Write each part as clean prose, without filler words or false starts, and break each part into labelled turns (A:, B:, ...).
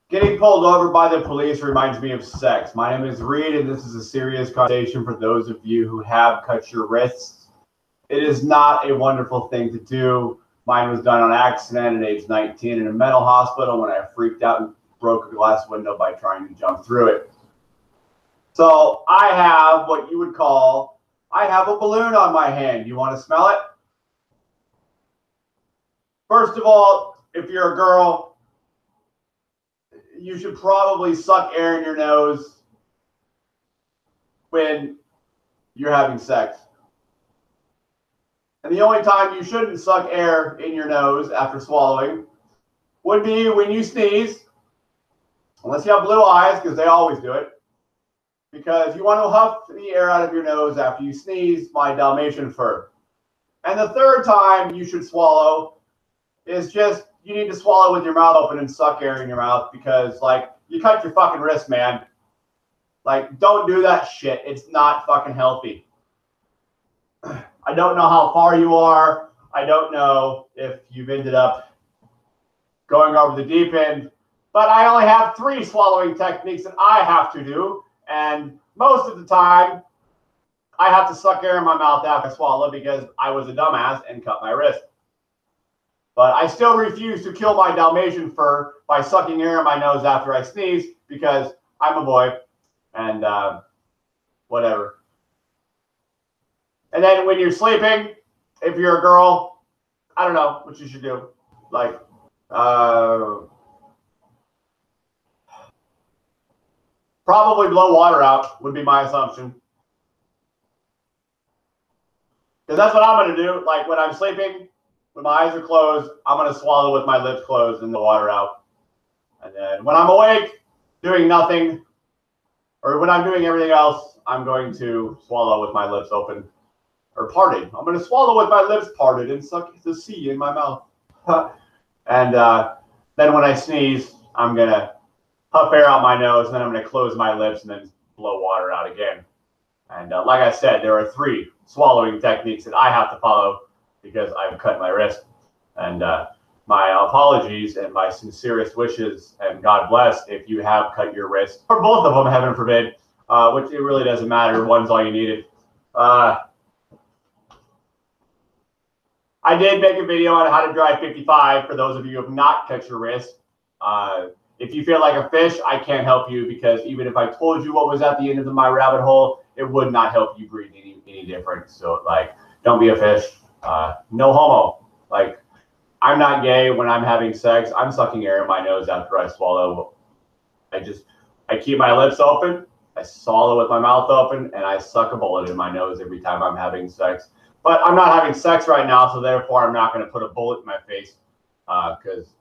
A: Getting pulled over by the police reminds me of sex. My name is Reed, and this is a serious conversation for those of you who have cut your wrists. It is not a wonderful thing to do. Mine was done on accident at age 19 in a mental hospital when I freaked out and broke a glass window by trying to jump through it. So I have what you would call, I have a balloon on my hand. You want to smell it? First of all, if you're a girl, you should probably suck air in your nose when you're having sex. And the only time you shouldn't suck air in your nose after swallowing would be when you sneeze, unless you have blue eyes, because they always do it. Because you want to huff the air out of your nose after you sneeze, my Dalmatian fur. And the third time you should swallow is just, you need to swallow with your mouth open and suck air in your mouth because, like, you cut your fucking wrist, man. Like, don't do that shit. It's not fucking healthy. I don't know how far you are. I don't know if you've ended up going over the deep end, but I only have 3 swallowing techniques that I have to do. And most of the time, I have to suck air in my mouth after I swallow because I was a dumbass and cut my wrist. But I still refuse to kill my Dalmatian fur by sucking air in my nose after I sneeze because I'm a boy and whatever. And then when you're sleeping, if you're a girl, I don't know what you should do. Like, probably blow water out would be my assumption. Because that's what I'm going to do. Like when I'm sleeping, when my eyes are closed, I'm going to swallow with my lips closed and the water out. And then when I'm awake, doing nothing, or when I'm doing everything else, I'm going to swallow with my lips open or parted. I'm going to swallow with my lips parted and suck the sea in my mouth. And then when I sneeze, I'm going to puff air out my nose, and then I'm going to close my lips and then blow water out again. And like I said, there are 3 swallowing techniques that I have to follow because I've cut my wrist. And my apologies and my sincerest wishes, and God bless if you have cut your wrist, or both of them, heaven forbid, which it really doesn't matter. One's all you needed. I did make a video on how to drive 55 for those of you who have not cut your wrist. If you feel like a fish, I can't help you because even if I told you what was at the end of my rabbit hole, it would not help you breathe any different. So, like, don't be a fish. No homo. Like, I'm not gay when I'm having sex. I'm sucking air in my nose after I swallow. I keep my lips open, I swallow with my mouth open, and I suck a bullet in my nose every time I'm having sex. But I'm not having sex right now, so therefore I'm not going to put a bullet in my face because,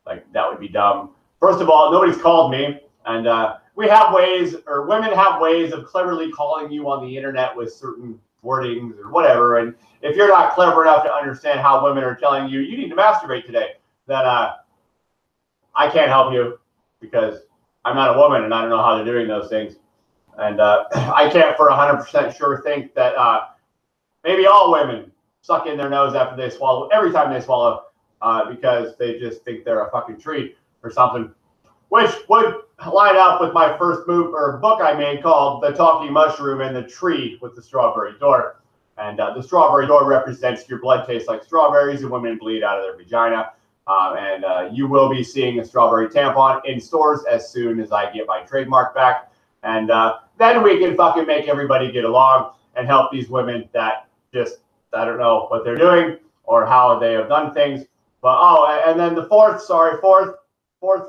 A: like, that would be dumb. First of all, nobody's called me, and we have ways, or women have ways of cleverly calling you on the internet with certain wordings or whatever. And if you're not clever enough to understand how women are telling you, you need to masturbate today, then I can't help you because I'm not a woman and I don't know how they're doing those things. And I can't for 100% sure think that maybe all women suck in their nose after they swallow, every time they swallow, because they just think they're a fucking treat or something, which would line up with my first book I made called The Talking Mushroom and the Tree with the Strawberry Door. And the strawberry door represents your blood tastes like strawberries and women bleed out of their vagina. And you will be seeing a strawberry tampon in stores as soon as I get my trademark back. And then we can fucking make everybody get along and help these women that just, I don't know what they're doing or how they have done things. But, oh, and then the fourth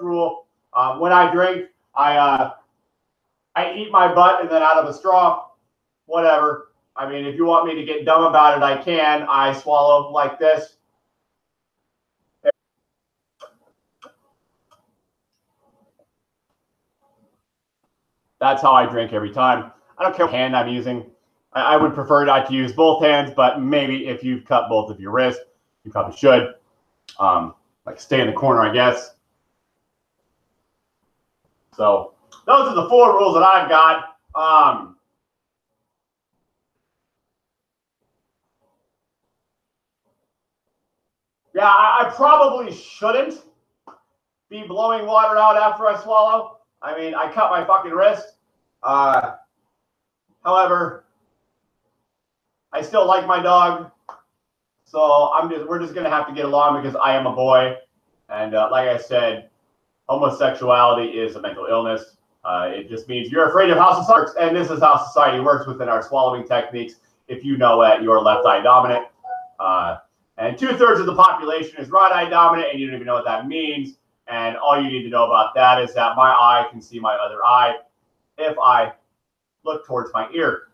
A: rule, when I drink, I eat my butt and then out of a straw, whatever. I mean, if you want me to get dumb about it, I can. I swallow like this. That's how I drink every time. I don't care what hand I'm using. I would prefer not to use both hands, but maybe if you've cut both of your wrists, you probably should. Like stay in the corner, I guess. So those are the 4 rules that I've got. Yeah, I probably shouldn't be blowing water out after I swallow. I mean, I cut my fucking wrist. However, I still like my dog. So we're just going to have to get along because I am a boy. And like I said, homosexuality is a mental illness. It just means you're afraid of how society works. And this is how society works within our swallowing techniques. If you know it, you're left eye dominant. And 2/3 of the population is right eye dominant, and you don't even know what that means. And all you need to know about that is that my eye can see my other eye if I look towards my ear.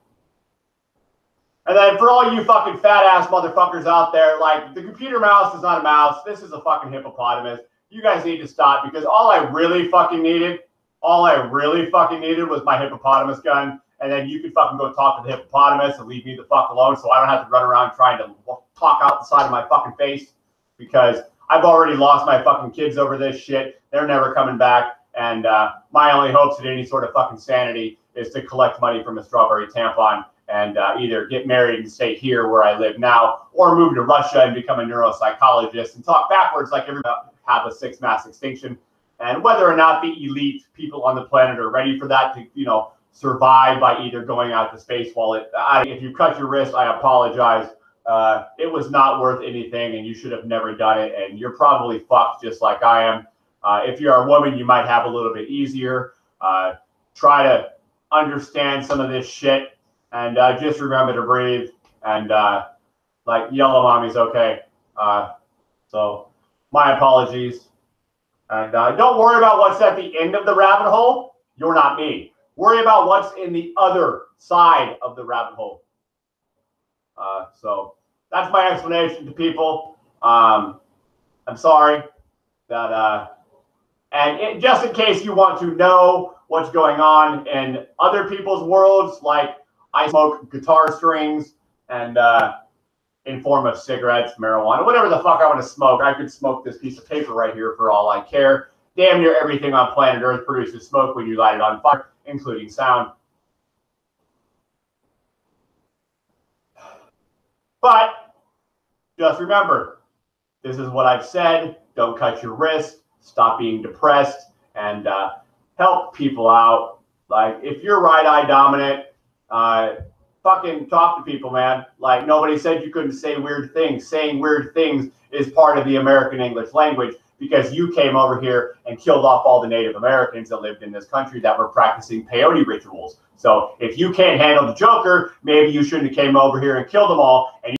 A: And then for all you fucking fat ass motherfuckers out there, like, the computer mouse is not a mouse. This is a fucking hippopotamus. You guys need to stop, because all I really fucking needed was my hippopotamus gun. And then you can fucking go talk to the hippopotamus and leave me the fuck alone, so I don't have to run around trying to talk out the side of my fucking face, because I've already lost my fucking kids over this shit. They're never coming back. And my only hopes at any sort of fucking sanity is to collect money from a strawberry tampon and either get married and stay here where I live now, or move to Russia and become a neuropsychologist and talk backwards like everybody, have a 6th mass extinction. And whether or not the elite people on the planet are ready for that to, you know, survive by either going out to space while if you cut your wrist, I apologize. It was not worth anything, and you should have never done it. And you're probably fucked just like I am. If you're a woman, you might have a little bit easier. Try to understand some of this shit. And just remember to breathe. And like, yellow mommy's okay. So my apologies. And don't worry about what's at the end of the rabbit hole. You're not me. Worry about what's in the other side of the rabbit hole. So that's my explanation to people. I'm sorry that, and just in case you want to know what's going on in other people's worlds, like, I smoke guitar strings and in form of cigarettes, marijuana, whatever the fuck I want to smoke. I could smoke this piece of paper right here for all I care. Damn near everything on planet Earth produces smoke when you light it on fire, including sound. But just remember, this is what I've said. Don't cut your wrist. Stop being depressed, and help people out. Like, if you're right eye dominant, fucking talk to people, man. Like, nobody said you couldn't say weird things. Saying weird things is part of the American English language, because you came over here and killed off all the Native Americans that lived in this country that were practicing peyote rituals. So if you can't handle the Joker, maybe you shouldn't have came over here and killed them all. And